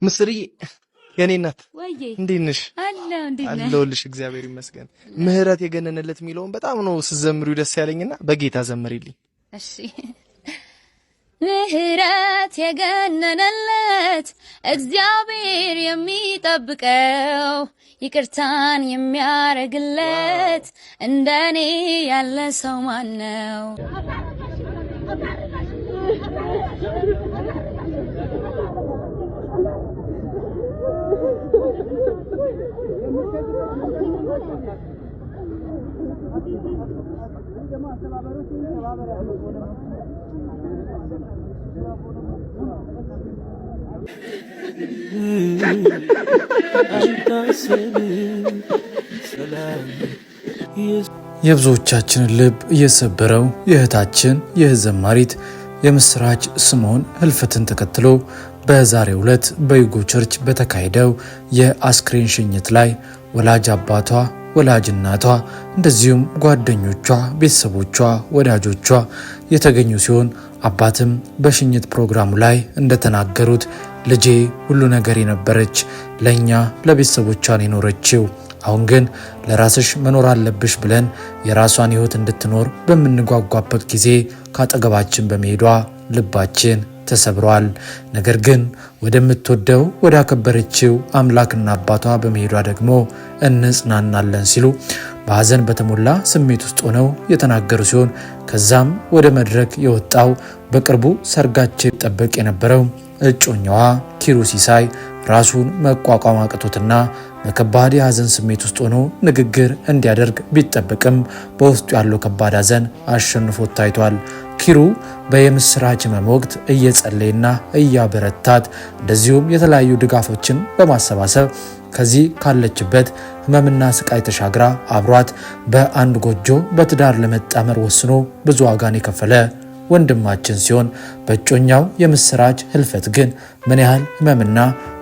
ምስሪ የኔ እናት ወይዬ እንዴት ነሽ? አለሁልሽ እግዚአብሔር ይመስገን። ምህረት የገነነለት የሚለውን በጣም ነው ስዘምሩ ደስ ያለኝና በጌታ ዘምሪልኝ። እሺ ምህረት የገነነለት እግዚአብሔር የሚጠብቀው ይቅርታን የሚያረግለት እንደኔ ያለ ሰው ማን ነው? የብዙዎቻችንን ልብ የሰበረው የእህታችን የዘማሪት የምስራች ስምኦን ህልፈትን ተከትሎ በዛሬው ዕለት በዩጎ ቸርች በተካሄደው የአስክሬን ሽኝት ላይ ወላጅ አባቷ፣ ወላጅ እናቷ እንደዚሁም ጓደኞቿ፣ ቤተሰቦቿ፣ ወዳጆቿ የተገኙ ሲሆን አባትም በሽኝት ፕሮግራሙ ላይ እንደተናገሩት ልጄ ሁሉ ነገር የነበረች ለኛ ለቤተሰቦቿን የኖረችው አሁን ግን ለራስሽ መኖር አለብሽ ብለን የራሷን ህይወት እንድትኖር በምንጓጓበት ጊዜ ካጠገባችን በመሄዷ ልባችን ተሰብሯል። ነገር ግን ወደምትወደው ወዳከበረችው አምላክና አባቷ በመሄዷ ደግሞ እንጽናናለን ሲሉ በሐዘን በተሞላ ስሜት ውስጥ ሆነው የተናገሩ ሲሆን ከዛም ወደ መድረክ የወጣው በቅርቡ ሰርጋቸው ይጠበቅ የነበረው እጮኛዋ ኪሩ ሲሳይ ራሱን መቋቋም አቅቶትና በከባድ የሐዘን ስሜት ውስጥ ሆኖ ንግግር እንዲያደርግ ቢጠበቅም በውስጡ ያለው ከባድ ሐዘን አሸንፎት ታይቷል። ኪሩ በየምስራች ሕመም ወቅት እየጸለየና እያበረታት እንደዚሁም የተለያዩ ድጋፎችን በማሰባሰብ ከዚህ ካለችበት ሕመምና ስቃይ ተሻግራ አብሯት በአንድ ጎጆ በትዳር ለመጣመር ወስኖ ብዙ ዋጋን የከፈለ ወንድማችን ሲሆን በእጮኛው የምስራች ህልፈት ግን ምን ያህል ሕመምና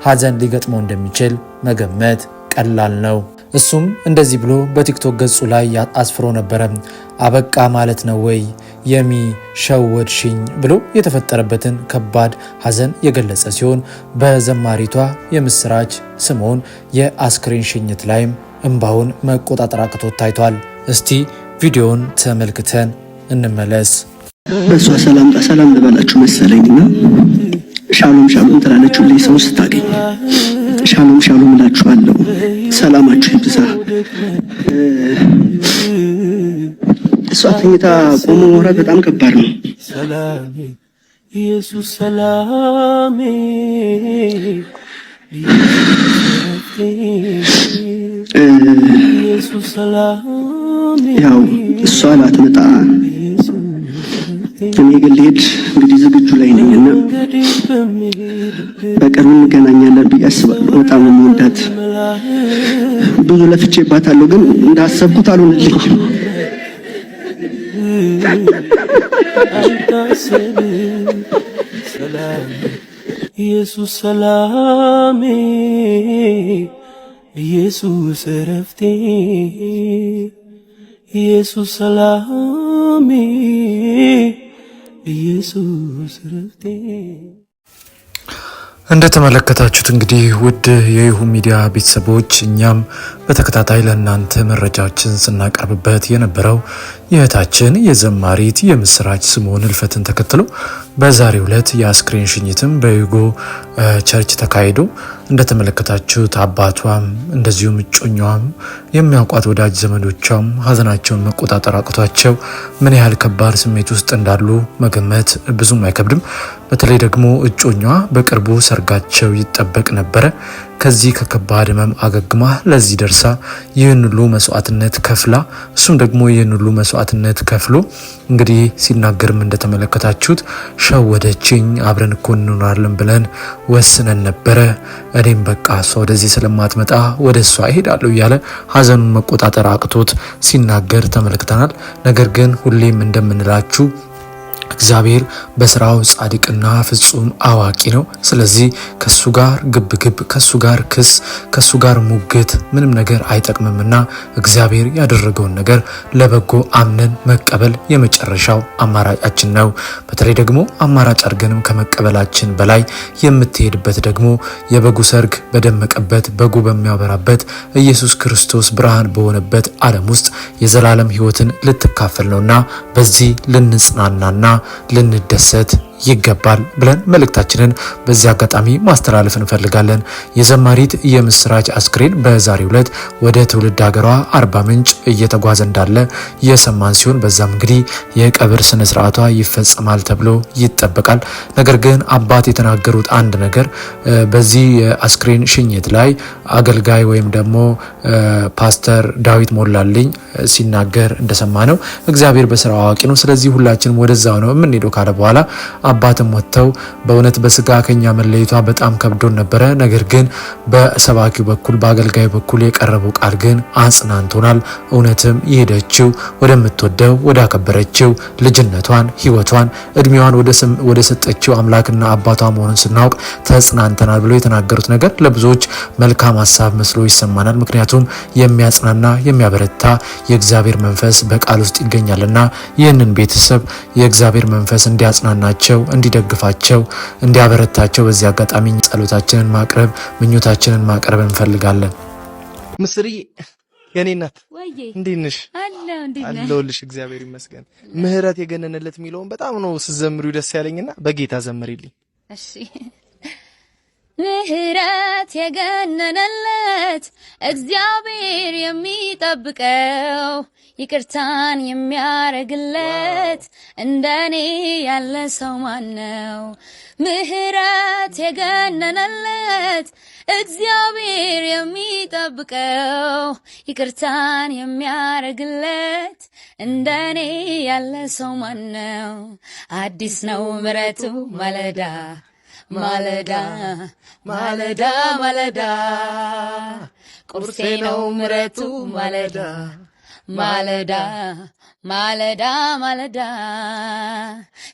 ሐዘን ሊገጥመው እንደሚችል መገመት ቀላል ነው። እሱም እንደዚህ ብሎ በቲክቶክ ገጹ ላይ አስፍሮ ነበረ። አበቃ ማለት ነው ወይ የሚሸወድሽኝ ብሎ የተፈጠረበትን ከባድ ሐዘን የገለጸ ሲሆን በዘማሪቷ የምስራች ስምኦን የአስክሬን ሽኝት ላይም እንባውን መቆጣጠር አቅቶት ታይቷል። እስቲ ቪዲዮውን ተመልክተን እንመለስ። በሷ ሰላም ልበላችሁ መሰለኝና ሻሎም ሻሎም ትላለች ሁሌ ሰው ስታገኝ ሻሎም ሻሎም እላችኋለሁ። ሰላማችሁ ይብዛ። እሷ ተኝታ ቆሞ ማውራት በጣም ከባድ ነው። ሰላሜ ኢየሱስ ሰላሜ ኢየሱስ ሰላሜ ያው እሷ ላትመጣ እኔ ግን ልሄድ እንግዲህ ዝግጁ ላይ ነኝና በቅርቡ እንገናኛለን ብዬ አስባለሁ። በጣም የምወዳት ብዙ ለፍቼባታለሁ፣ ግን እንዳሰብኩት አልሆነልኝም። ኢየሱስ ሰላሜ ኢየሱስ እረፍቴ ኢየሱስ ሰላሜ ኢየሱስ ረፍቴ። እንደተመለከታችሁት እንግዲህ ውድ የይሁ ሚዲያ ቤተሰቦች እኛም በተከታታይ ለእናንተ መረጃዎችን ስናቀርብበት የነበረው የእህታችን የዘማሪት የምስራች ስምኦን ህልፈትን ተከትሎ በዛሬው ዕለት የአስክሬን ሽኝትም በዩጎ ቸርች ተካሂዶ እንደተመለከታችሁት አባቷም እንደዚሁም እጮኛዋም የሚያውቋት ወዳጅ ዘመዶቿም ሐዘናቸውን መቆጣጠር አቅቷቸው ምን ያህል ከባድ ስሜት ውስጥ እንዳሉ መገመት ብዙም አይከብድም። በተለይ ደግሞ እጮኛዋ በቅርቡ ሰርጋቸው ይጠበቅ ነበረ። ከዚህ ከከባድ ሕመም አገግማ ለዚህ ደርሳ ይህን ሁሉ መስዋዕትነት ከፍላ እሱም ደግሞ ይህን ሁሉ መስዋዕትነት ከፍሎ እንግዲህ ሲናገርም እንደተመለከታችሁት ሸወደችኝ፣ አብረን እኮ እንኖራለን ብለን ወስነን ነበረ፣ እኔም በቃ እሷ ወደዚህ ስለማትመጣ ወደ እሷ እሄዳለሁ እያለ ሐዘኑን መቆጣጠር አቅቶት ሲናገር ተመልክተናል። ነገር ግን ሁሌም እንደምንላችሁ እግዚአብሔር በስራው ጻድቅና ፍጹም አዋቂ ነው። ስለዚህ ከሱ ጋር ግብግብ፣ ከሱ ጋር ክስ፣ ከሱ ጋር ሙግት ምንም ነገር አይጠቅምምና እግዚአብሔር ያደረገውን ነገር ለበጎ አምነን መቀበል የመጨረሻው አማራጫችን ነው። በተለይ ደግሞ አማራጭ አድርገንም ከመቀበላችን በላይ የምትሄድበት ደግሞ የበጉ ሰርግ በደመቀበት በጉ በሚያበራበት ኢየሱስ ክርስቶስ ብርሃን በሆነበት ዓለም ውስጥ የዘላለም ሕይወትን ልትካፈል ነውና በዚህ ልንጽናናና ልንደሰት ይገባል ብለን መልእክታችንን በዚህ አጋጣሚ ማስተላለፍ እንፈልጋለን። የዘማሪት የምስራች አስክሬን በዛሬው ዕለት ወደ ትውልድ ሀገሯ አርባ ምንጭ እየተጓዘ እንዳለ የሰማን ሲሆን በዛም እንግዲህ የቀብር ስነ ስርዓቷ ይፈጸማል ተብሎ ይጠበቃል። ነገር ግን አባት የተናገሩት አንድ ነገር በዚህ የአስክሬን ሽኝት ላይ አገልጋይ ወይም ደግሞ ፓስተር ዳዊት ሞላልኝ ሲናገር እንደሰማ ነው እግዚአብሔር በስራው አዋቂ ነው። ስለዚህ ሁላችንም ወደዛው ነው የምንሄደው ካለ በኋላ አባትም ወጥተው በእውነት በስጋ ከኛ መለየቷ በጣም ከብዶን ነበረ። ነገር ግን በሰባኪው በኩል በአገልጋዩ በኩል የቀረበው ቃል ግን አጽናንቶናል። እውነትም የሄደችው ወደምትወደው ወደ አከበረችው ልጅነቷን፣ ህይወቷን፣ እድሜዋን ወደ ሰጠችው አምላክና አባቷ መሆኑን ስናውቅ ተጽናንተናል ብሎ የተናገሩት ነገር ለብዙዎች መልካም ሀሳብ መስሎ ይሰማናል። ምክንያቱም የሚያጽናና የሚያበረታ የእግዚአብሔር መንፈስ በቃል ውስጥ ይገኛልና ይህንን ቤተሰብ የእግዚአብሔር መንፈስ እንዲያጽናናቸው እንዲደግፋቸው እንዲያበረታቸው በዚህ አጋጣሚ ጸሎታችንን ማቅረብ ምኞታችንን ማቅረብ እንፈልጋለን። ምስሪ የኔ እናት እንዴት ነሽ? አለሁልሽ እግዚአብሔር ይመስገን። ምህረት የገነነለት የሚለውን በጣም ነው ስዘምሪው ደስ ያለኝና በጌታ ዘምሪልኝ። እሺ ምህረት የገነነለት እግዚአብሔር የሚጠብቀው ይቅርታን የሚያረግለት እንደኔ ያለ ሰው ማነው? ምህረት የገነነለት እግዚአብሔር የሚጠብቀው ይቅርታን የሚያረግለት እንደኔ ያለ ሰው ማነው? አዲስ ነው ምህረቱ ማለዳ ማለዳ ማለዳ ማለዳ ቁርሴ ነው ምህረቱ ማለዳ ማለዳ ማለዳ ማለዳ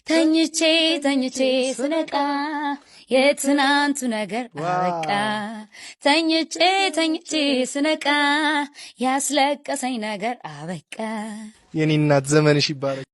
ተኝቼ ተኝቼ ስነቃ የትናንቱ ነገር አበቃ። ተኝቼ ተኝቼ ስነቃ ያስለቀሰኝ ነገር አበቃ። የኔ እናት ዘመንሽ ይባረክ።